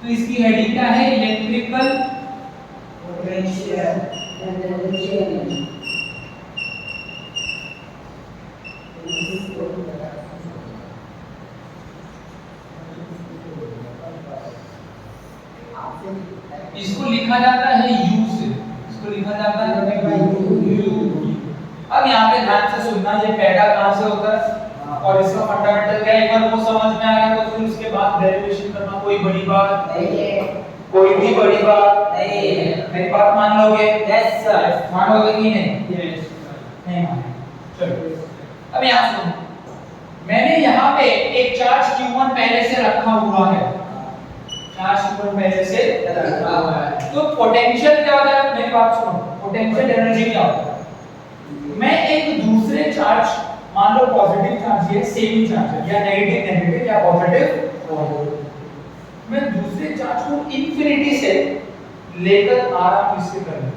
तो इसकी हेडिंग क्या है? Electrical potential and energy. इसको लिखा जाता है यू से, इसको लिखा जाता है यू। अब यहाँ पे ध्यान से सुनना, ये पैदा कहाँ से होता है और इसका फंडामेंटल क्या है, एक बार वो समझ में आया तो फिर उसके बाद डेरिवेशन करना कोई बड़ी बात नहीं है, कोई भी बड़ी बात नहीं है। मेरी बात मान लोगे? Yes sir. मानोगे कि नहीं? यस नहीं माने। चलो अब यहाँ सुनो, मैंने यहाँ पे एक चार्ज Q1 पहले से रखा हुआ है, चार्ज Q1 पहले से रखा हुआ है, तो पोटेंशियल क्या होता है? मेरी बात सुनो, पोटेंशियल एनर्जी क्या होता है? मैं एक दूसरे चार्ज, मान लो पॉजिटिव चार्ज है, सेम चार्ज है, या नेगेटिव नेगेटिव या पॉजिटिव पॉजिटिव, मैं दूसरे चार्ज को इंफिनिटी से लेकर आ रहा हूं इसके करने।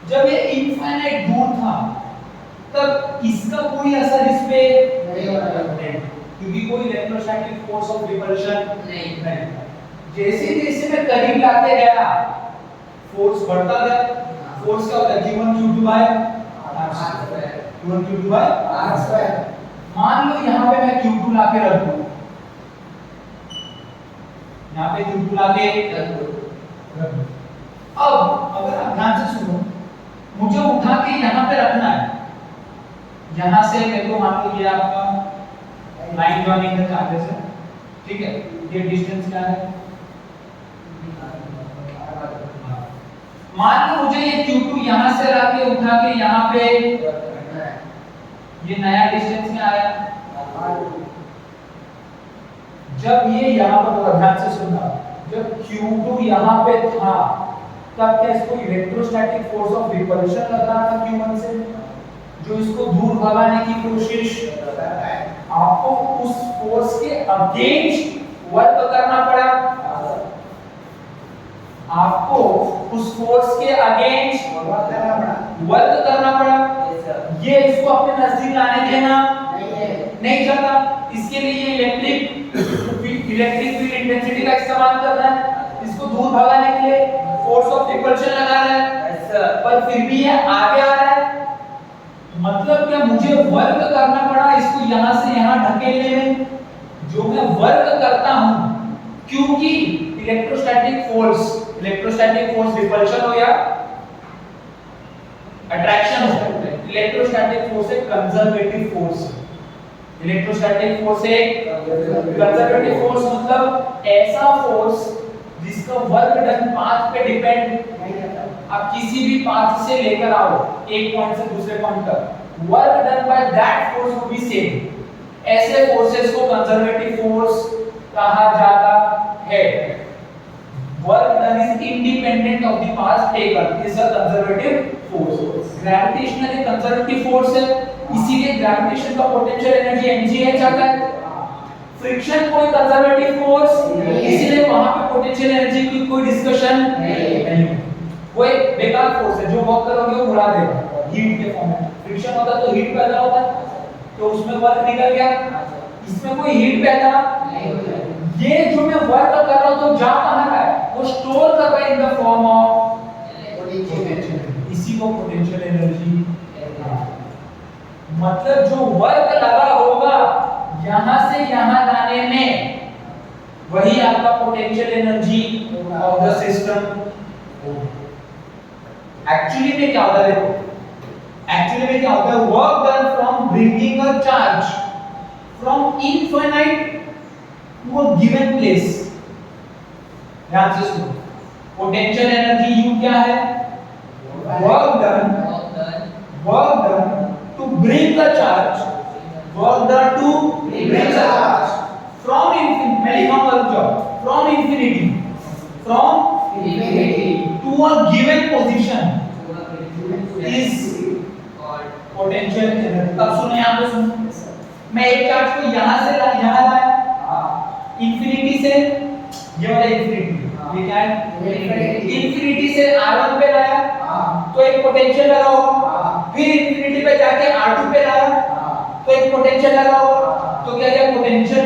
जब ये इनफाइनाइट दूर था तब इसका कोई असर इस पे नहीं होता, क्योंकि कोई इलेक्ट्रोस्टैटिक फोर्स ऑफ रिपल्शन नहीं। जैसे जैसे मैं करीब लाते गया फोर्स बढ़ता गया। फोर्स क्या होता है? Q1 Q2 bye r², Q1 Q2 bye r²। मान लो यहाँ पे मैं Q2 लाके रख दूं, यहाँ पे Q2 लाके रख दूं। अब अगर आप ध्यान से सुनो, मुझे उठा के यहाँ पे रखना है, यहाँ से मेरे को मान लो ये आपका लाइन जॉइनिंग का चार्जेस है, ठीक है, ये डिस्टेंस क्या है? मान लो मुझे ये Q2 यहाँ से लाके उठा के यहाँ पे, ये नया डिस्टेंस में आया। जब ये यहाँ पर ध्यान से सुनना, जब Q2 यहाँ पे था तब क्या इसको इलेक्ट्रोस्टैटिक फोर्स ऑफ रिपल्शन लग रहा था Q1 से, जो इसको दूर भगाने की कोशिश करता है। आपको उस फोर्स के अगेंस्ट वर्क करना पड़ा, आपको उस फोर्स के अगेंस्ट वर्क करना पड़ा। ये इसको अपने नजदीक लाने देना नहीं चाहता, इसके लिए ये इलेक्ट्रिक फील्ड इंटेंसिटी का इस्तेमाल कर रहा है, इसको दूर भगाने के लिए फोर्स ऑफ रिपल्शन लगा रहा है, पर फिर भी ये आगे आ रहा है। मतलब क्या, मुझे वर्क करना पड़ा इसको यहाँ से यहाँ ढकेलने में। जो मैं वर्क करता हूँ, क्योंकि इलेक्ट्रोस्टैटिक फोर्स रिपल्शन हो या अट्रैक्शन हो, इलेक्ट्रोस्टैटिक फोर्स एक कंजर्वेटिव फोर्स है। इलेक्ट्रोस्टैटिक फोर्स एक कंजर्वेटिव फोर्स मतलब ऐसा फोर्स जिसका वर्क डन पाथ पे डिपेंड नहीं करता। आप किसी भी पाथ से लेकर आओ एक पॉइंट से दूसरे पॉइंट तक, work done by that force will be same. ऐसे फोर्सेस को कंजर्वेटिव फोर्स कहा जाता है। Work done is independent of the path taken, is a conservative force. Gravitational एक कंजर्वेटिव फोर्स है, इसीलिए ग्रेविटेशन का पोटेंशियल एनर्जी mgh आता है। फ्रिक्शन कोई कंजर्वेटिव फोर्स, इसीलिए वहां पे पोटेंशियल एनर्जी की कोई डिस्कशन नहीं। वो एक बेकार फोर्स है, जो वर्क करोगे वो उड़ा देगा हीट के फॉर्म में। फ्रिक्शन होता तो हीट पैदा होता, तो उसमें वर्क निकल गया, इसमें कोई हीट पैदा नहीं होता। ये जो मैं वर्क कर रहा हूं तो जा कहां रहा है? वो स्टोर कर रहा है in the form of potential. इसी को पोटेंशियल एनर्जी। मतलब जो वर्क लगा होगा यहां से यहां लाने में, वही आपका potential energy of the system. Actually में क्या होता है? देखो एक्चुअली में क्या होता है, work done from bringing a charge from infinite to a given place. ध्यान से सुनो, पोटेंशियल एनर्जी U क्या है? Work done to bring the charge, work done to bring the charge from infinity, मैं लिखूंगा जब from infinity to a given position is potential energy। अब सुनो, यहाँ पे सुनो, मैं एक चार्ज को यहाँ से यहाँ लाया, इंफिनिटी से, ये वाला इंफिनिटी, ये क्या है? इंफिनिटी से R1 पे लाया तो एक पोटेंशियल लगा होगा, फिर इंफिनिटी पे जाके R2 पे लाया तो एक पोटेंशियल लगा होगा, तो क्या क्या potential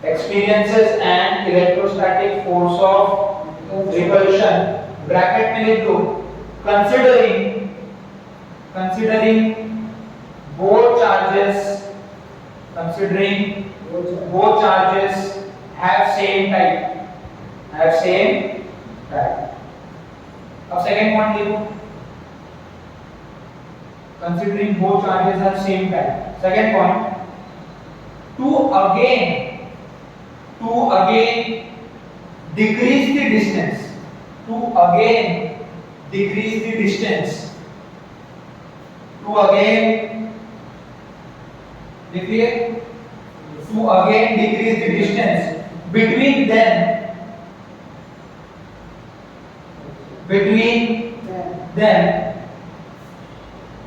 experiences an electrostatic force of repulsion bracket में लिख दो considering both charges have same type अब second point लिखो considering both charges have same type second point to again decrease the distance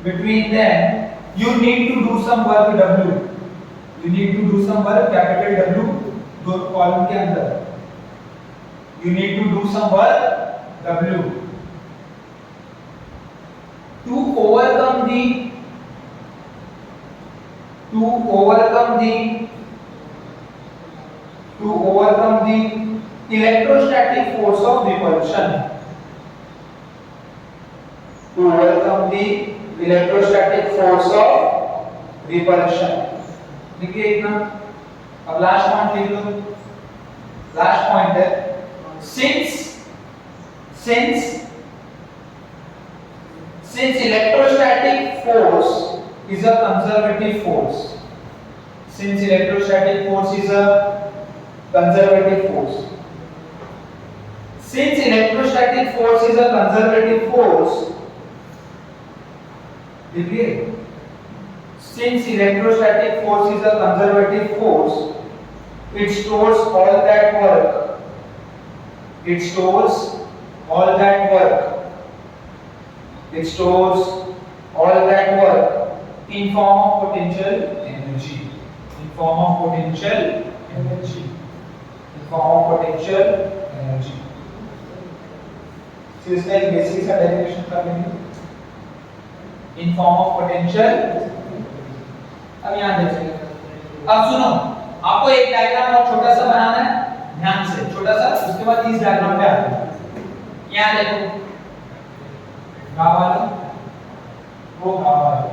between them you need to do some work W capital W दो column के अंदर you need to do some work W to overcome the electrostatic force of repulsion देखिए इतना अब last point लिख लो last point है since electrostatic force is a conservative force देखिए since electrostatic force is a conservative force it stores all that work in form of potential energy so इसका एक basic सा derivation कर लेंगे in form of potential अब यहां देखिए अब सुनो आपको एक डायग्राम और छोटा सा बनाना है ध्यान से छोटा सा उसके बाद इस डायग्राम पे आते हैं यहां देखो गाँव वाला वो गाँव वाला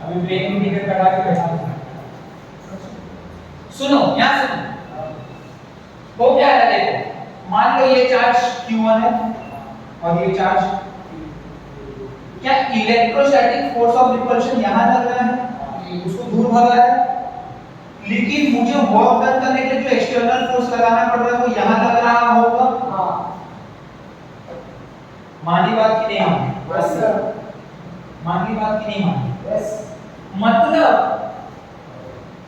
अभी ब्रेक में टिकट कटा के बैठा हूं सुनो यहां सुनो वो क्या है देखो मान लो ये चार्ज Q1 है और ये चार्ज क्या इलेक्ट्रोस्टैटिक फोर्स ऑफ रिपल्शन यहां लग रहा है उसको दूर भगा है लेकिन मुझे वर्क डन करने के लिए जो एक्सटर्नल फोर्स लगाना पड़ रहा है वो यहां लग रहा होगा हां मानी बात की नहीं मानी बस मानी बात की नहीं मानी बस मतलब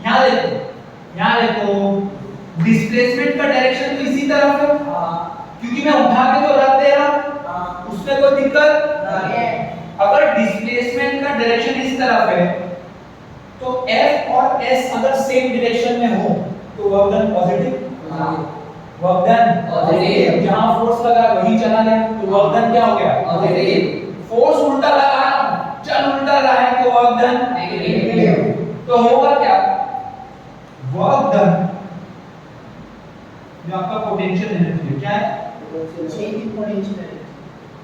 यहां देखो डिस्प्लेसमेंट का डायरेक्शन तो इसी तरफ है हां क्योंकि मैं उठा के तो रख दे रहा हूं उसमें कोई दिक्कत नहीं है अगर डिस्प्लेसमेंट का डायरेक्शन इस तरफ है तो F और S अगर सेम डायरेक्शन में हो तो work done positive work done positive जहां फोर्स लगा वही चला गया तो वर्क डन क्या हो गया पॉजिटिव फोर्स उल्टा लगा रहा हूं चल उल्टा रहा है तो वर्क डन नेगेटिव तो होगा क्या वर्क डन जो आपका पोटेंशियल एनर्जी है क्या है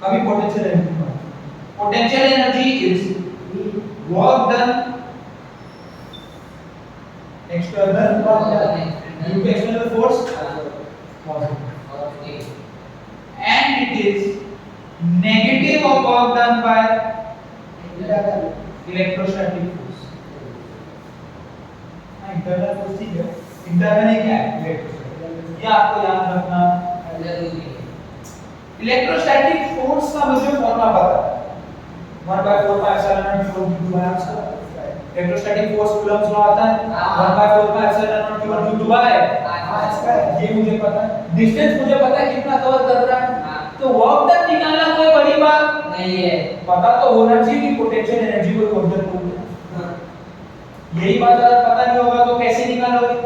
अभी potential energy is work done external due to external force positive and it is negative of work done by electrostatic force internal force ठीक है internal है क्या है इलेक्ट्रोस्टैटिक ये आपको याद रखना जरूरी है इलेक्ट्रोस्टैटिक फोर्स का मुझे फॉर्मूला पता है 1/4 इलेक्ट्रोस्टैटिक फोर्स कूलम्ब्स लॉ आता है 1/4 ये मुझे पता है डिस्टेंस मुझे पता है कितना कवर कर रहा है तो वर्क डन निकालना कोई बड़ी बात नहीं है पता तो होना चाहिए कि पोटेंशियल एनर्जी को वर्क डन बोलते हैं यही बात अगर पता नहीं होगा तो कैसे निकालोगे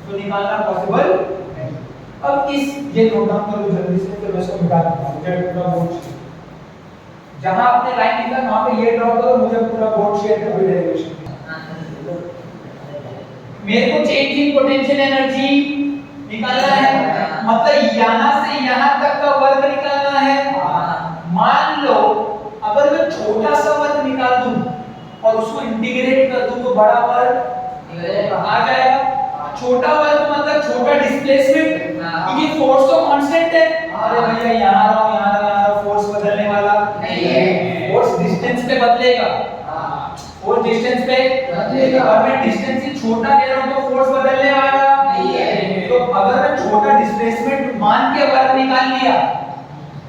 तो निकालना पॉसिबल अब इस ये नोट डाउन करो जल्दी से फिर मैं इसको मिटा दूंगा मुझे पूरा बोर्ड जहां आपने लाइन लिखा वहां पे ये ड्रॉ करो मुझे पूरा बोर्ड शेयर करो डेरिवेशन मेरे को चेंज इन पोटेंशियल एनर्जी निकालना है, मतलब यहां से यहां तक का वर्ग निकालना है। मान लो अगर मैं छोटा सा वर्ग निकाल दूं और उसको इंटीग्रेट कर दूं तो बड़ा वर्ग आ जाएगा। छोटा वर्ग मतलब छोटा डिस्प्लेसमेंट, क्योंकि फोर्स तो कांस्टेंट है। अरे भैया यहां रहो फोर्स बदलने वाला नहीं है, फोर्स डिस्टेंस पे बदलेगा। फोर्स डिस्टेंस पे बदलेगा और मैं डिस्टेंस से छोटा ले रहा हूं तो फोर्स बदलने वाला नहीं है। तो अगर मैं छोटा डिस्प्लेसमेंट मान के वर्ग निकाल लिया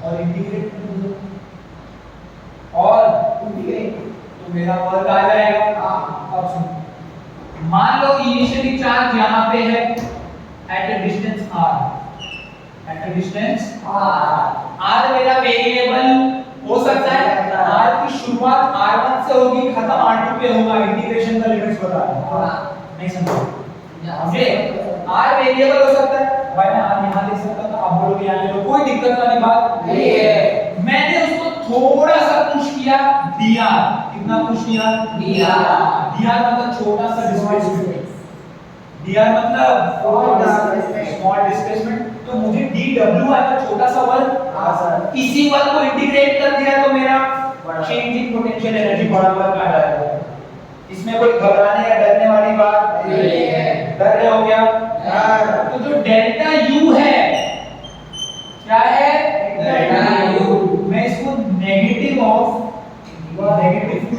और इंटीग्रेट कर दूं और तो मेरा वर्ग आ जाएगा। अब सुनो, मान लो इनिशियली चार्ज यहां पे है एट अ डिस्टेंस r मेरा वेरिएबल हो सकता है। r की शुरुआत r1 से होगी, खत्म r2 पे होगा। इंटीग्रेशन का लिमिट्स बता रहा हूं, नहीं समझे? समझे? r वेरिएबल हो सकता है, भाई मैं r यहां लिख सकता था, आप बोलोगे यहां ले लो, कोई दिक्कत वाली बात नहीं है। मैंने उसको थोड़ा सा पुश किया dr, कितना पुश किया dr मतलब छोटा सा डिस्प्लेसमेंट, dr मतलब स्मॉल डिस्प्लेसमेंट, तो मुझे dw आएगा छोटा सा वर्ग। इसी वर्ग को इंटीग्रेट कर दिया तो मेरा चेंज इन पोटेंशियल एनर्जी बड़ा वर्ग आ जाएगा। इसमें कोई घबराने या डरने वाली बात नहीं है। डर रहे हो क्या? तो जो डेल्टा u है, क्या है? Delta u। मैं इसको negative of negative q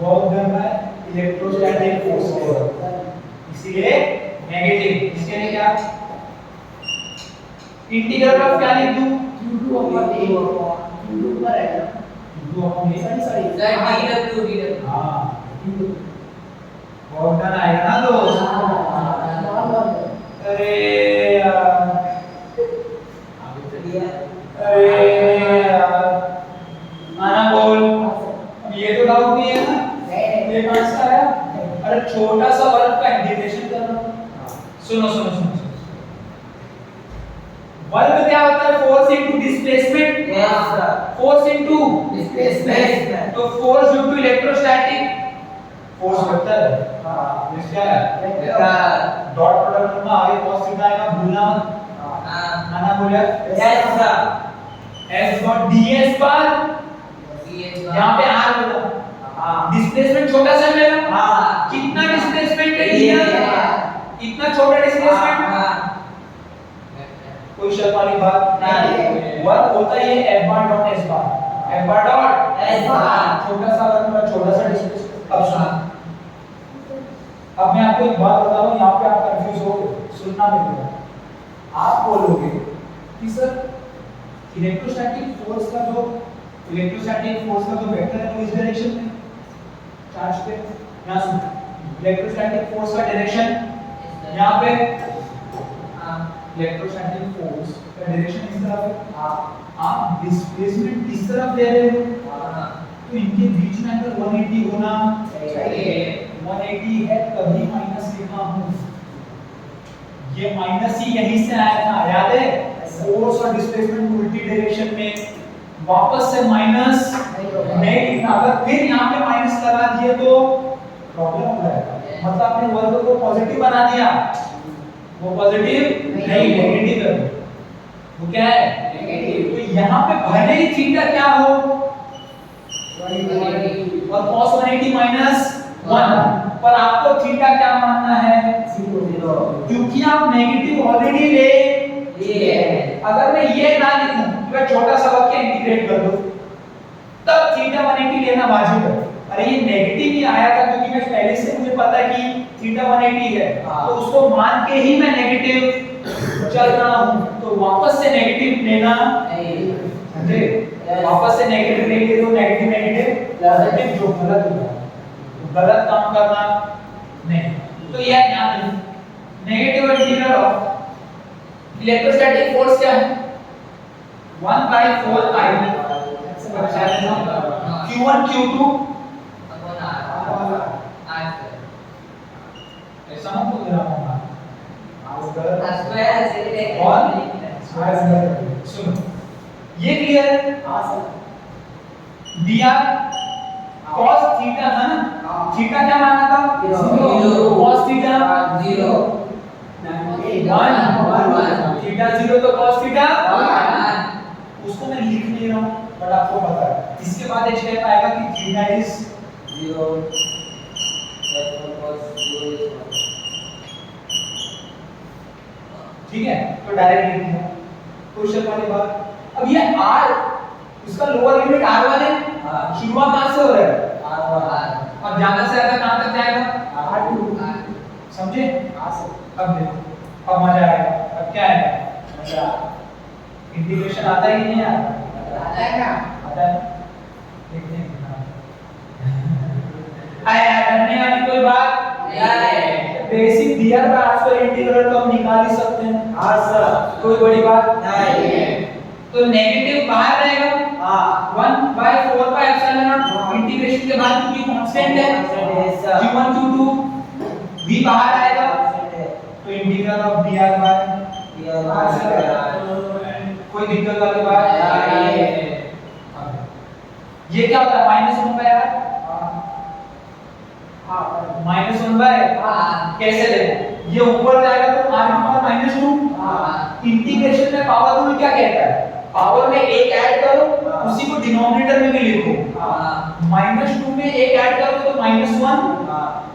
work done by electrostatic force, इसीलिए नेगेटिव। इसके लिए क्या इंटीग्रल ऑफ क्या लिख दूं? q2 अपॉन a q2 पर है q2 upon a, sorry dw हां वर्क डन आएगा ना दोस्त। अरे यार, आना बोल, अब ये तो डाउट नहीं है ना? ये कहां से आया? अरे छोटा सा वर्ग का इंटीग्रेशन कर रहा हूं। सुनो वर्ग क्या होता है? Force into displacement. Force into displacement, तो force due to electrostatic force vector है। हां इस क्या है? डॉट प्रोडक्ट में आगे cos थीटा आएगा, भूलना मत। आना बोलिए s डॉट ds पर यहां पे r होगा। डिस्प्लेसमेंट छोटा सा मेरा, कितना डिस्प्लेसमेंट है ये? इतना छोटा डिस्प्लेसमेंट, कोई शक वाली बात नहीं। वर्क होता है ये f बार डॉट s बार छोटा सा वर्क में छोटा सा डिस्प्लेसमेंट। अब सुनो, अब मैं आपको एक बात बता रहा हूं, यहां पे आप कंफ्यूज हो, सुनना मेरी। आप बोलोगे कि सर इलेक्ट्रोस्टैटिक फोर्स का जो वेक्टर है वो इस डायरेक्शन में चार्ज पे, यहां सुन, इलेक्ट्रोस्टैटिक फोर्स का डायरेक्शन यहां पे, इलेक्ट्रोस्टैटिक फोर्स का डायरेक्शन इस तरफ है, आप डिस्प्लेसमेंट इस तरफ ले रहे हो, तो इनके बीच में अगर 180 होना चाहिए, 180 है तभी माइनस लिखा हूं। ये माइनस ही यहीं से आया था, याद है? फोर्स और डिस्प्लेसमेंट उल्टी डायरेक्शन में, वापस से माइनस नहीं लिखना। अगर फिर यहाँ पे माइनस लगा दिए तो प्रॉब्लम हो जाएगा, मतलब आपने वर्ग को पॉजिटिव बना दिया, वो पॉजिटिव नहीं नेगेटिव कर दो, वो क्या है? नेगेटिव। तो यहाँ पे भले ही थीटा क्या हो और cos 180 माइनस 1, पर आपको थीटा क्या मानना है? 0, क्योंकि आप नेगेटिव ऑलरेडी ले लिए। अगर मैं ये ना लिखूं, मैं छोटा सा वाक्य इंटीग्रेट कर दूं, तब थीटा 180 लेना वाजिब है। अरे ये नेगेटिव ही आया था क्योंकि मैं पहले से मुझे पता है कि थीटा 180 है, तो उसको मान के ही मैं नेगेटिव चल रहा हूं, तो वापस से नेगेटिव लेना समझे? वापस से नेगेटिव लेंगे तो नेगेटिव पॉजिटिव जो गलत होगा, तो गलत काम करना नहीं। तो यह ध्यान रखिए, negative integral of electrostatic force क्या है? 1/4 पाई q1 q2 अपॉन r ऐसा मत बोल रहा हूं मैं, स्क्वायर से लेके और स्क्वायर। सुनो, ये क्लियर है? हां सर। dr cos थीटा था ना, हाँ। थीटा क्या माना था? Zero। cos थीटा 0 1 थीटा 0 तो cos थीटा 1 उसको मैं लिख नहीं रहा हूं बट आपको पता है इसके बाद एक स्टेप आएगा कि theta is 0 therefore cos 0 is 1 ठीक है, तो डायरेक्ट लिख दिया। क्वेश्चन वाली बात, अब ये r उसका लोअर लिमिट r1 है, हाँ। शुरुआत कहां से हो रहा है? R1 और ज्यादा से ज्यादा कहां तक जाएगा? R2 समझे? अब देखो, अब मजा आएगा। अब क्या आएगा? मजा। इंटीग्रेशन आता है कि नहीं आता? आता है। देखते हैं आया करने वाली कोई बात नहीं। बेसिक दिया था आज का इंटीग्रल तो हम निकाल ही सकते हैं। हाँ सर। कोई बड़ी बात नहीं। तो नेगेटिव बाहर रहेगा। हाँ 1/4 पाई एप्सिलॉन नॉट इंटीग्रेशन के बाद क्योंकि कांस्टेंट है q1 q2 भी बाहर आएगा तो इंटीग्रल ऑफ dr बाय कोई दिक्कत वाली बात नहीं। ये क्या होता है? -1 बाय r -1 बाय कैसे लेना? ये ऊपर जाएगा तो r की पावर -2। इंटीग्रेशन में पावर रूल क्या कहता है? पावर में एक ऐड करो उसी को डिनोमिनेटर में भी लिखो। -2 में एक ऐड करो तो -1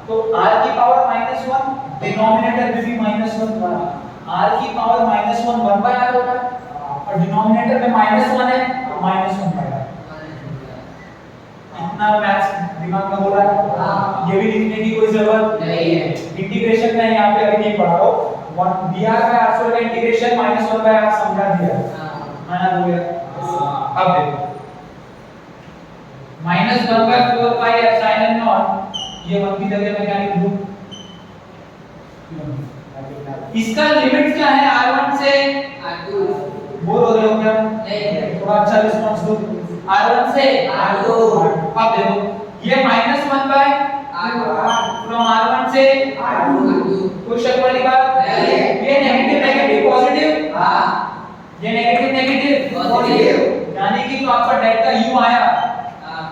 तो r की पावर -1 डिनोमिनेटर में भी -1 r की पावर -1 1 बाय r होता है और डिनोमिनेटर में -1 है तो -1 बाय r। इतना मैथ्स दिमाग में हो रहा है, ये भी लिखने की कोई जरूरत नहीं है। इंटीग्रेशन में यहाँ पे अभी नहीं पढ़ा हो। 1 dr बाय r का इंटीग्रेशन -1 बाय r समझा दिया मैंने बोला। अब देखो -1/4 पाई एप्सिलॉन नॉट ये 1 की जगह मैं क्या लिख दूं? इसका लिमिट क्या है r1 से R2 बोर हो रहे हो क्या? नहीं। थोड़ा अच्छा रिस्पांस दो। r1 से R2 अब देखो ये -1 बाय फ्रॉम r1 से R2 कोई शक वाली बात नहीं। ये नेगेटिव नेगेटिव पॉजिटिव हाँ ये नेगेटिव नेगेटिव पॉजिटिव यानी कि जो आपका डेल्टा u आया हाँ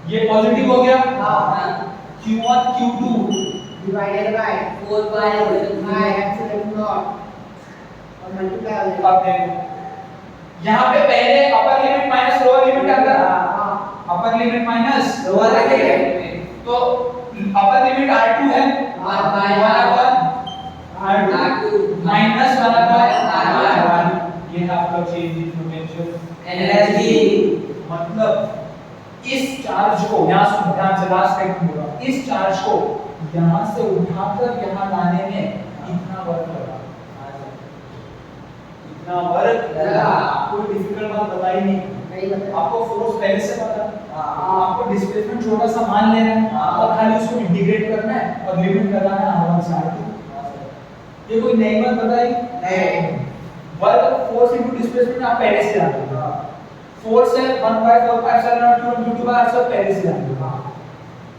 ये पॉजिटिव हो गया। हाँ q1 q2 divided by 4 by epsilon naught और multiply हो जाएगा। अब देखो यहाँ पे पहले upper limit minus lower limit आता है। Upper limit minus lower limit तो अपर लिमिट r2 है 1 by r2 minus 1 bye r1 ये है आपका चेंज इन पोटेंशियल एनर्जी। मतलब इस चार्ज को यहाँ से ध्यान से लास्ट टाइम बोला इस चार्ज को यहाँ से उठाकर यहाँ लाने में इतना वर्क लगा। इतना वर्क लगा। कोई डिफिकल्ट बात बताई नहीं। नहीं बता। आपको फोर्स पहले से पता है। हाँ। आपको डिस्प्लेसमेंट छोटा सा मान लेना है हाँ। और खाली उसको इंटीग्रेट करना है और लिमिट लगाना है r1 से r2। ये कोई नई बात बताई नहीं। वर्क फोर्स इनटू डिस्प्लेसमेंट आप पहले से जानते हो। फोर्स है 1/4 pi epsilon naught q1 q2 by r सब पहले से जानते हो।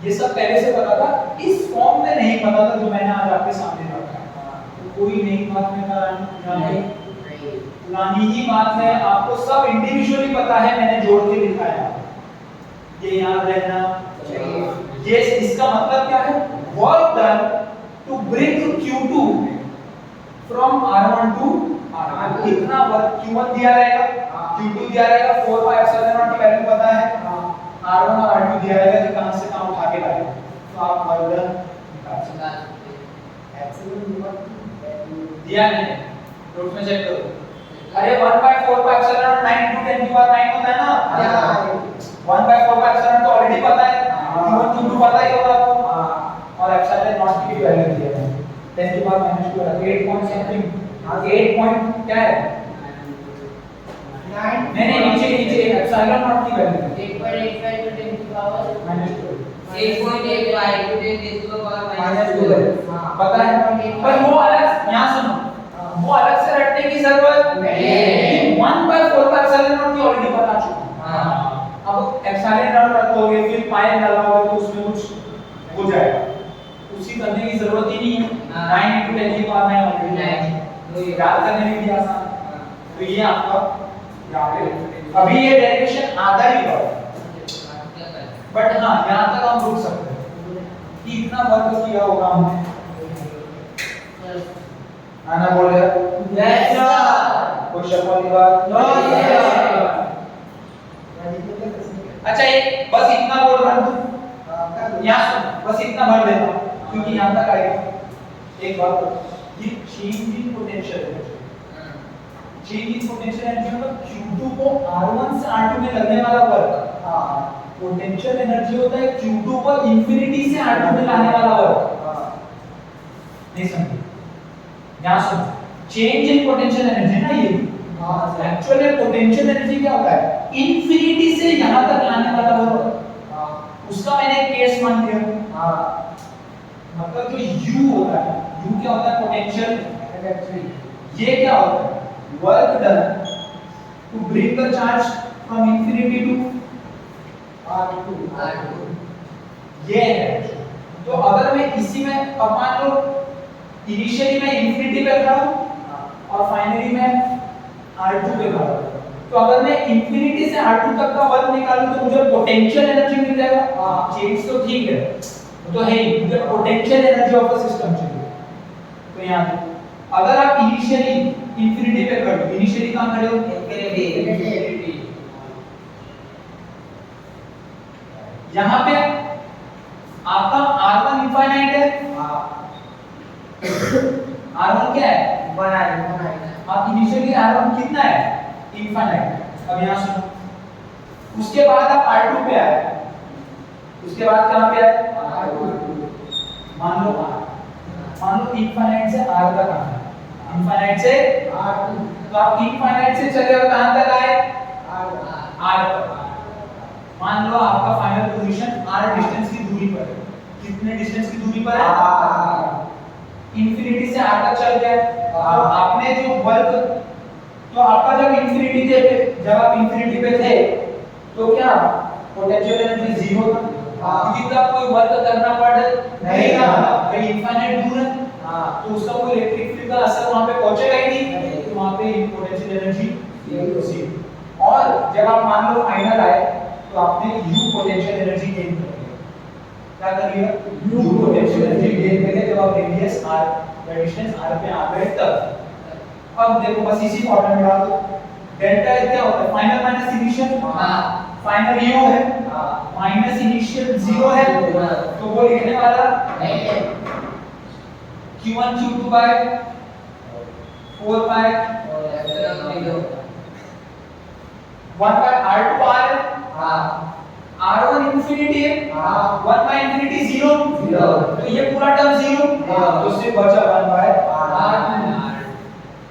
ये सब पहले से पता था, इस फॉर्म में नहीं पता था जो मैंने आज आपके सामने रखा है। तो कोई नई बात में करानी पुरानी ही बात है। आपको सब इंडिविजुअली पता है, मैंने जोड़ के लिखाया। ये याद रहना चाहिए। ये इसका मतलब क्या है? Work done to bring q2 from r1 to r2। कितना वर्क q1 दिया रहेगा, q2 दिया रहेगा, 4 पाई एप्सिलॉन नॉट की वैल्यू पता है, r1 और r2 दिया रहेगा कि कहां से कहां उठा के लाएंगे तो आप वर्क डन निकाल सकते हैं। epsilon naught दिया नहीं नोट में चेक करो। अरे 1/4 पाई एप्सिलॉन नॉट 9 into 10 की पावर 9 होता है ना। 1/4 पाई एप्सिलॉन तो ऑलरेडी पता है, q1 q2 पता ही होगा आपको और एप्सिलॉन नॉट की वैल्यू दी है 10 की पावर -2 है 8 पॉइंट समथिंग। 8 पॉइंट क्या है? 9 नहीं नीचे एप्सिलॉन नॉट की वैल्यू 8.85 to 10 की power -2 8.85 to 10 raised to the power -2 है। हाँ। पता है पर वो अलग यहाँ सुनो वो अलग से रटने की जरूरत नहीं। 1/4 पाई एप्सिलॉन नॉट की ऑलरेडी पता चुका। हाँ। अब एप्सिलॉन नॉट रखोगे फिर पाई डालोगे तो उसमें कुछ हो जाएगा, उसी करने की जरूरत ही नहीं है। 9 into 10 की पावर 9 ऑलरेडी है तो ये याद करने में भी आसान है। तो ये आपका याद है। अभी ये डेरिवेशन आधा ही हुआ बट हाँ यहाँ तक हम रुक सकते हैं कि इतना वर्क किया होगा हमने। आना बोल यार। Yes, sir. कोई शक वाली बात? No, sir. अच्छा एक बस इतना बोल रहा हूँ यहाँ सुन, बस इतना भर देता हूँ क्योंकि यहाँ तक आएगा। एक बात, ये change in potential energy, change in potential energy मतलब Q2 को R1 से R2 में लगने वाला वर्क। पोटेंशियल एनर्जी होता है Q2 को इंफिनिटी से R2 में लाने वाला वर्क। नहीं समझे? यहाँ सुन, चेंज इन पोटेंशियल एनर्जी ना ये, एक्चुअली पोटेंशियल एनर्जी क्या होता है? इंफिनिटी से यहाँ तक लाने वाला वर्क। उसका मैंने एक केस मान लिया। मतलब जो U होता है, U क्या होता है? Potential energy. ये क्या होता है? Work done to bring the charge from infinity to R2. ये है। तो अगर मैं इसी में अब मान लो इनिशियली मैं इंफिनिटी पे खड़ा हूं और फाइनली मैं R2 पे खड़ा हूं, तो अगर मैं इंफिनिटी से R2 तक का वर्क निकालूं तो मुझे पोटेंशियल एनर्जी मिल जाएगा। चेंज तो ठीक है, तो है ही, मुझे potential energy of the system चाहिए। तो यहाँ अगर आप इनिशियली इंफिनिटी पे खड़े हो, इनिशियली कहां खड़े हो? Infinity. यहाँ पे आपका R1 इनफाइनाइट है। R1 क्या है? आप इनिशियली R1 कितना है? इनफाइनाइट। अब यहाँ सुनो, उसके बाद आप R2 पे आए, उसके बाद कहाँ पे आए? मान लो इनफाइनाइट से R तक आना है, इनफाइनाइट से तो आप इनफाइनाइट से चले और कहाँ तक आए? R तक। मान लो आपका फाइनल पोजीशन R डिस्टेंस की दूरी पर है। कितने डिस्टेंस की दूरी पर है? इंफिनिटी से R तक चल गया। तो आपने जो वर्क, तो आपका जब इंफिनिटी थे, जब आप इंफिनिटी पे थे तो क्या पोटेंशियल एनर्जी जीरो था? क्योंकि तब कोई वर्क करना पड़ नहीं था, भाई इनफाइनाइट दूर है, तो उसका कोई इलेक्ट्रिक फील्ड का असर वहां पे पहुंचेगा ही नहीं, तो वहां पे पोटेंशियल एनर्जी जीरो। और जब आप मान लो फाइनल आए तो आपने U पोटेंशियल एनर्जी गेन कर लिया। क्या कर लिया? U पोटेंशियल एनर्जी गेन करके जब आप रेडियस R या डिस्टेंस R पे आ गए तब। अब देखो बस इसी फॉर्मूले में डाल दो। डेल्टा क्या होता है? Final minus initial. Final U है, माइनस इनिशियल जीरो है, तो वो लिखने वाला Q1 Q2 by 4 by 1 by R2 R R1 infinity है, 1 by इंफिनिटी जीरो, तो ये पूरा टर्म जीरो, तो सिर्फ बचा 1 by R2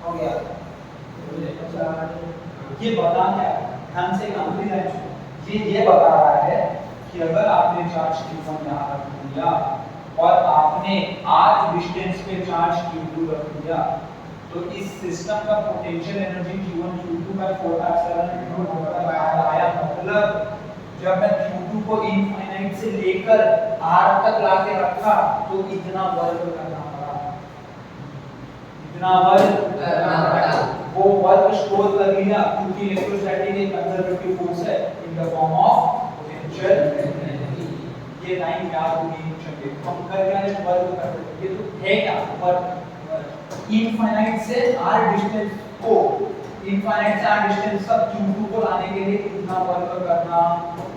हो गया। ये बता क्या है? ध्यान से कंप्लीट है। ये बता रहा है कि अगर आपने चार्ज Q1 यहाँ रख दिया और आपने R डिस्टेंस पे चार्ज Q2 रख दिया, तो इस सिस्टम का potential energy Q1 Q2 by 4 आया। मतलब जब मैं Q2 को इनफाइनाइट से लेकर R तक लाके रखा तो इतना वर्क करना पड़ा, इतना वर्क करना पड़ा। वो वर्क स्टोर कर लिया क्योंकि इलेक्ट्रोस्टैटिक एक कंजर्वेटिव फोर्स है in the form of potential energy. ये लाइन याद होनी चाहिए। हम कर क्या है? वर्क करते हैं। ये तो है क्या? वर्क। इनफाइनाइट से R डिस्टेंस को, इनफाइनाइट से R डिस्टेंस तक Q2 को लाने के लिए कितना वर्क करना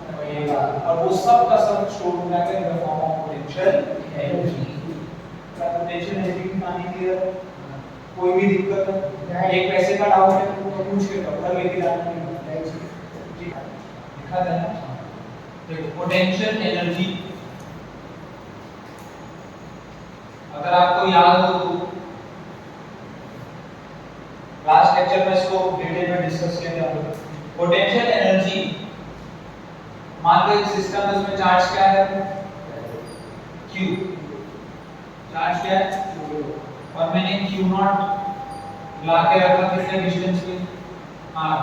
पड़ेगा, और वो सब का सब स्टोर हो जाएगा in the form of potential energy. क्या पोटेंशियल एनर्जी की कहानी क्लियर है? कोई भी दिक्कत है? एक पैसे का डाउट है तो पूछ के पता लेके जाना है। लिखा था ना? देखो पोटेंशियल एनर्जी अगर आपको याद हो तो लास्ट लेक्चर में इसको डिटेल में डिस्कस किया था। पोटेंशियल एनर्जी, मान लो एक सिस्टम है, उसमें चार्ज क्या है? Q। चार्ज क्या है? और मैंने Q0 ला के रखा कितने डिस्टेंस पे? R।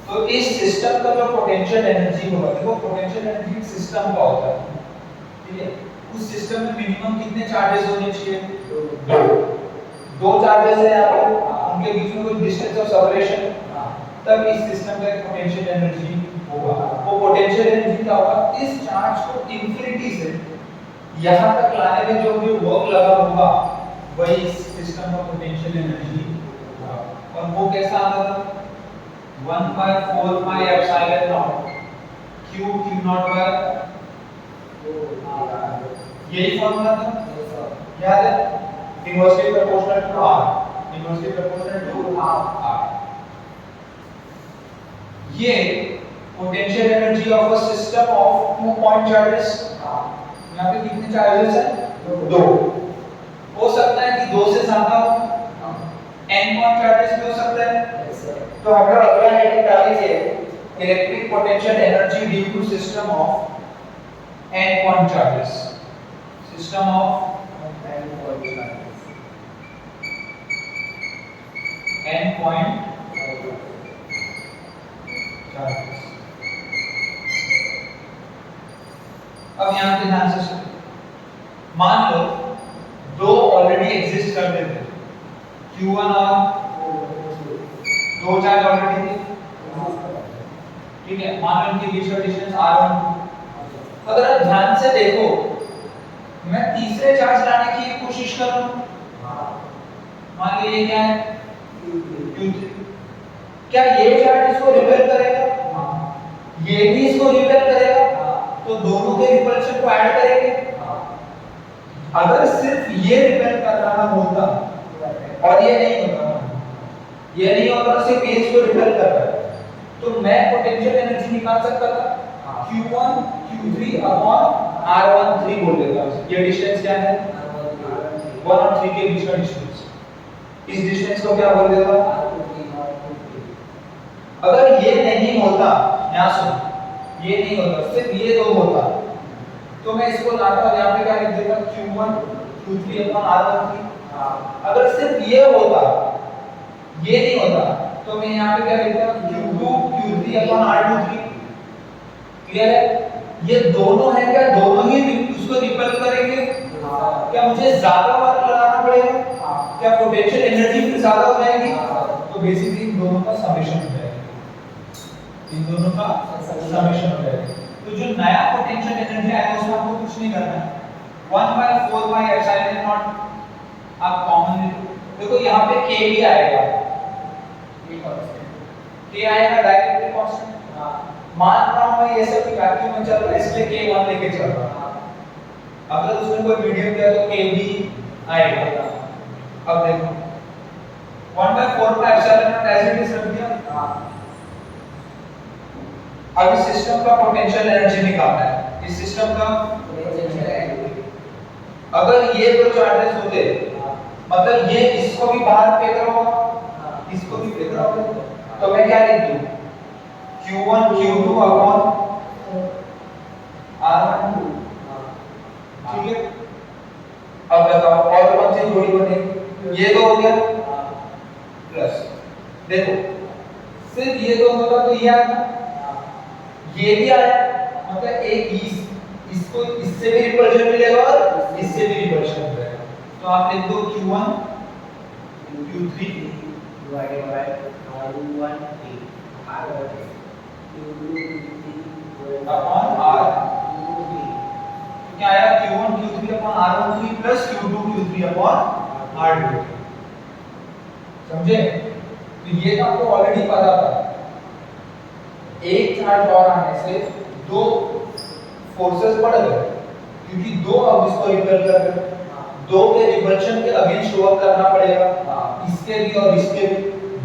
तो इस सिस्टम का जो पोटेंशियल एनर्जी होगा, देखो पोटेंशियल एनर्जी सिस्टम का होता है, ठीक है? उस सिस्टम में मिनिमम कितने चार्जेस होने चाहिए? दो चार्जेस है यहाँ पर, उनके बीच में कोई डिस्टेंस ऑफ सेपरेशन, तब इस सिस्टम का पोटेंशियल एनर्जी होगा। वो पोटेंशियल एनर्जी क्या होगा, इस चार्ज को इंफिनिटी से यहां तक लाने में जो भी वर्क लगा होगा वही इस सिस्टम का पोटेंशियल एनर्जी होगा। और वो कैसा आता था, 1/4 pi epsilon naught q q0 by, यही फॉर्मूला था, याद है, inversely proportional to r, inversely proportional to r। ये potential energy of a system of 2 point charges. यहाँ पे कितने चार्जेस हैं, 2। हो सकता है कि 2 से ज्यादा हो, n पॉइंट चार्जेस भी हो सकता है। तो हमारा अगला हेडिंग डाली है electric potential energy due to system of n point charges, system of n point charges. अब यहां पे ध्यान से सुनो, मान लो 2 ऑलरेडी एग्जिस्ट करते थे, q1 और 2 चार्ज ऑलरेडी थे, ठीक है, मान लो इनके बीच का डिस्टेंस r1। अगर आप ध्यान से देखो, मैं तीसरे चार्ज लाने की कोशिश कर रहा हूं, मान लीजिए क्या है, q3। क्या ये चार्ज इसको रिपेल करेगा, ये भी इसको रिपेल करेगा, तो दोनों के रिपल्शन को ऐड करेंगे। अगर सिर्फ ये रिपेल कर रहा होता और ये नहीं होता, ये नहीं होता, सिर्फ ये इसको रिपेल कर रहा है, तो मैं पोटेंशियल एनर्जी निकाल सकता था, q1 q3 अपॉन r13 बोल देता हूं। ये डिस्टेंस क्या है, 1 और 3 के बीच का डिस्टेंस, इस डिस्टेंस को क्या बोल देता। अगर ये नहीं होता, यहां सुनो, ये नहीं होता, सिर्फ ये 2 होता, तो मैं इसको लाता और यहां पे क्या लिख देता, q1 q3 अपॉन r13। अगर सिर्फ ये होता, ये नहीं होता, तो मैं यहां पे क्या लिखता, q2 q3 upon r23। Clear है, ये दोनों है क्या, दोनों ही उसको रिपेल करेंगे। क्या मुझे ज्यादा वर्क लगाना पड़ेगा, क्या पोटेंशियल एनर्जी फिर ज्यादा हो जाएगी, तो बेसिकली इन दोनों का समेशन हो जाएगा, इन दोनों का समेशन हो जाएगा। तो जो नया पोटेंशियल एनर्जी आएगा उसमें आपको कुछ नहीं करना है, 1/4 pi epsilon naught आप कॉमन ले लो। देखो यहाँ पे k भी आएगा, k आएगा डायरेक्टली कांस्टेंट। मान रहा हूं मैं ये सब वैक्यूम में चल रहा है, इसलिए k1 लेके चल रहा हूं। अगर उसमें कोई मीडियम दिया तो k भी आएगा। अब देखो 1/4 pi epsilon naught ऐसे भी रख दिया। अब इस सिस्टम का पोटेंशियल एनर्जी निकालना है, इस सिस्टम का अगर ये 2 चार्जेस होते, मतलब ये इसको भी बाहर फेंक रहा होगा, इसको भी फेंक रहा होगा, तो मैं क्या लिख दूं, q1 q2 अपॉन r12। ठीक है, अब बताओ और कौन सी जोड़ी बनेगी, ये 2 हो गया प्लस, देखो सिर्फ ये 2 होगा तो ये आएगा, ये भी आया, मतलब एक इसको इससे भी रिपल्शन मिलेगा और इससे भी रिपल्शन मिलेगा। तो आप लिख दो q1 q3 divided by r13 upon r23। क्या आया, q1 q3 upon r13 plus q2 q3 upon r23। समझे, तो ये तो आपको ऑलरेडी पता था। एक चार्ज और आने से 2 फोर्सेस बढ़ गए, क्योंकि 2 अब इसको रिपेल कर रहे हैं, 2 के रिपल्शन के अगेंस्ट वर्क करना पड़ेगा, इसके भी और इसके भी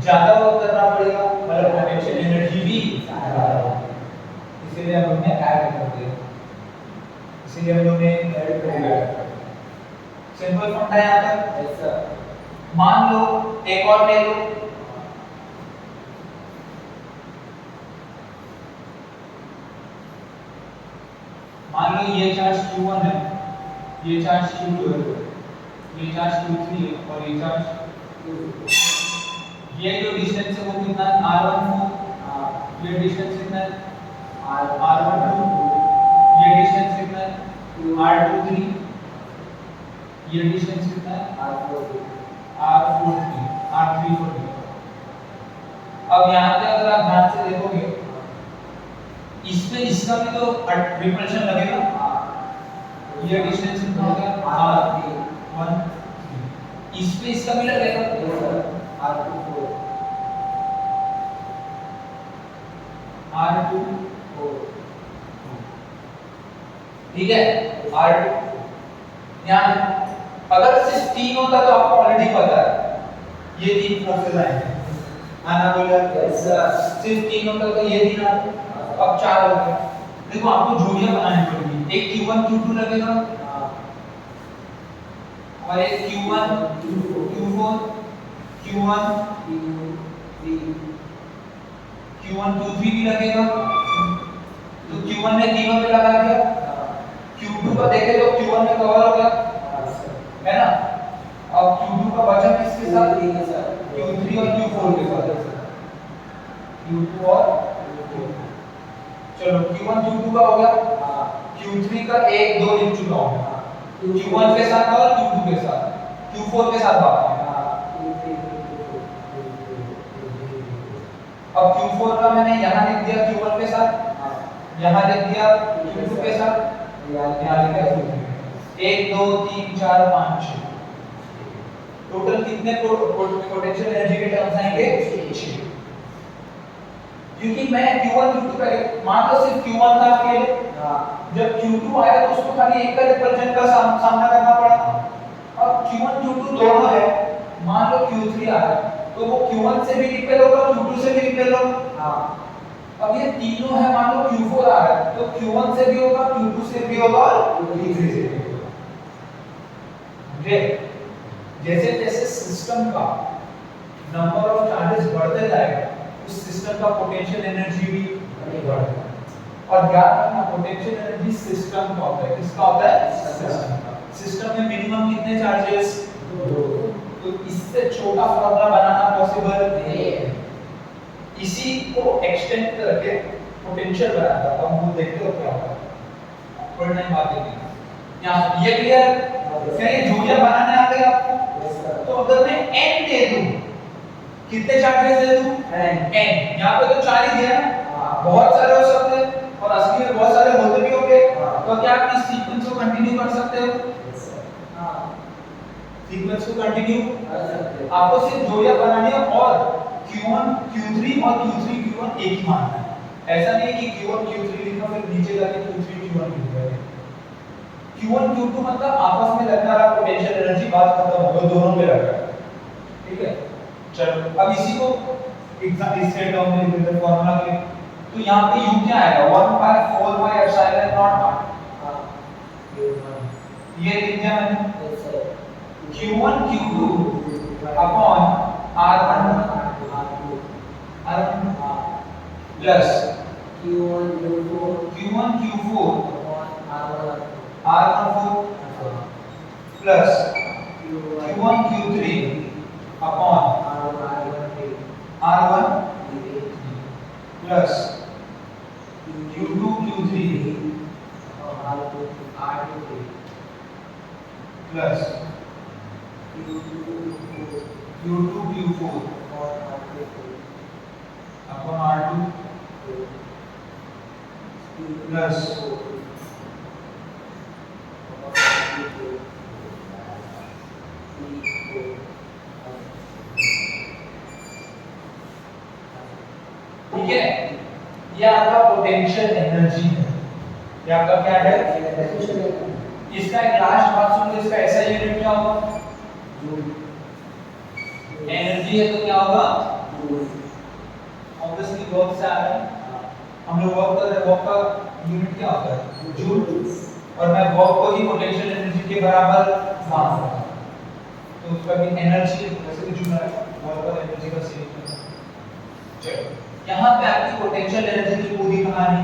ज्यादा वर्क करना पड़ेगा, मतलब पोटेंशियल एनर्जी भी ज्यादा होगा। इसीलिए हम लोग ने ऐड कर दिया, इसीलिए हम लोग ने ऐड कर दिया। सिंपल फंडा है यहाँ तक। मान लो एक और ले लो, मान लो ये चार्ज q1 है, ये चार्ज q2 है, ये चार्ज q3 है और ये चार्ज ये जो डिस्टेंस है वो कितना है, r14, ये डिस्टेंस कितना है, r12, ये डिस्टेंस कितना है, r23, ये डिस्टेंस कितना है, r34। अब यहाँ पे अगर आप ध्यान से देखोगे, इसमें इसका भी तो रिपल्शन लगेगा। ये डिस्टेंस कितना हो गया r1, इसमें इसका भी लगेगा r2 r2 ठीक है r2। यहाँ अगर सिर्फ 3 होता तो आपको ऑलरेडी पता है ये 3 फोर्सेस आएंगे आना बोला। सिर्फ 3 होता तो ये 3 आते, अब 4 हो गए। देखो आपको जोड़ियां बनानी पड़ेगी, एक q1 q2 लगेगा और एक q1 q4 q1 q3 भी लगेगा। तो q1 ने तीनों पे लगा दिया, q2 का देखे तो q1 में कवर हो गया है ना। अब q2 का बचा किसके साथ, q3 और q4 के साथ, q2 और चलो q1 q2 का हो गया, q3 का 1 2 लिख चुका हूं, q1 के साथ और q2 के साथ, q4 के साथ बाकी है। अब q4 का मैंने यहां लिख दिया q1 के साथ, यहां लिख दिया q2 के साथ, यहां लिख दिया q3 1 2 3 4 5 6। टोटल कितने पोटेंशियल एनर्जी के टर्म्स आएंगे 6। क्योंकि मैं q1 q2 का मान लो सिर्फ q1 था अकेले, जब q2 आया तो उसको खाली एक का रिपल्शन का सामना करना पड़ा। अब q1 q2 दोनों है, मान लो q3 आया तो वो q1 से भी रिपेल होगा q2 से भी रिपेल होगा। अब ये तीनों है, मान लो q4 आ रहा है तो q1 से भी होगा q2 से भी होगा और q3 से भी होगा। जैसे जैसे सिस्टम का नंबर ऑफ चार्जेस बढ़ते जाएगा उस सिस्टम का पोटेंशियल एनर्जी भी बढ़ेगा। और याद रखना पोटेंशियल एनर्जी सिस्टम का होता है, किसका होता है सिस्टम का। सिस्टम में मिनिमम कितने चार्जेस, तो इससे छोटा फॉर्मूला बनाना पॉसिबल नहीं है। इसी को एक्सटेंड करके पोटेंशियल बनाता है, हम वो देखते हो क्या होता है थोड़ी टाइम बाद देखेंगे। यहां ये क्लियर, फिर ये जोड़ियां बनाने आ गए आपको। तो अगर मैं n दे दूं, कितने चार्जेस दे दूं n, यहां पे तो 4 ही दिया ना, बहुत सारे हो सकते हैं और असली में बहुत सारे होते भी होंगे। तो क्या आप इस सीक्वेंस को कंटिन्यू कर सकते हो, सीक्वेंस को कंटिन्यू कर सकते हो। आपको सिर्फ जोड़ियां बनानी है और q1 q3 और q3 q1 एक ही मानना है। ऐसा नहीं है कि q1 q3 लिखा फिर नीचे जाके q3 q1 लिखा है। q1 q2 मतलब आपस में लगना रहा पोटेंशियल एनर्जी, बात खत्म हो गई, दोनों में लग रहा है। ठीक है चलो अब इसी को एग्जाम इससे टर्म में लिख देते हैं फार्मूला के। तो यहां पे u क्या आएगा 1/4 ये लिख दिया मैंने q1 q2 upon r1 plus q1 q4 r14 plus q1 q3 upon r1 plus q2 q3 plus q2 q4 upon r2 plus ठीक है। ये आपका पोटेंशियल एनर्जी है, ये आपका क्या है इसका एक लास्ट बात सुन लो, इसका ऐसा यूनिट क्या होगा, एनर्जी है तो क्या होगा ऑब्वियसली वर्क से आ रहा है, हम लोग वर्क कर रहे हैं, वर्क का यूनिट क्या होता है जूल, और मैं वर्क को ही पोटेंशियल एनर्जी के बराबर मान सकता हूं। तो उसका भी एनर्जी वैसे भी जूल है, वर्क और एनर्जी का सेम है। चलो यहाँ पे आपकी पोटेंशियल एनर्जी की पूरी कहानी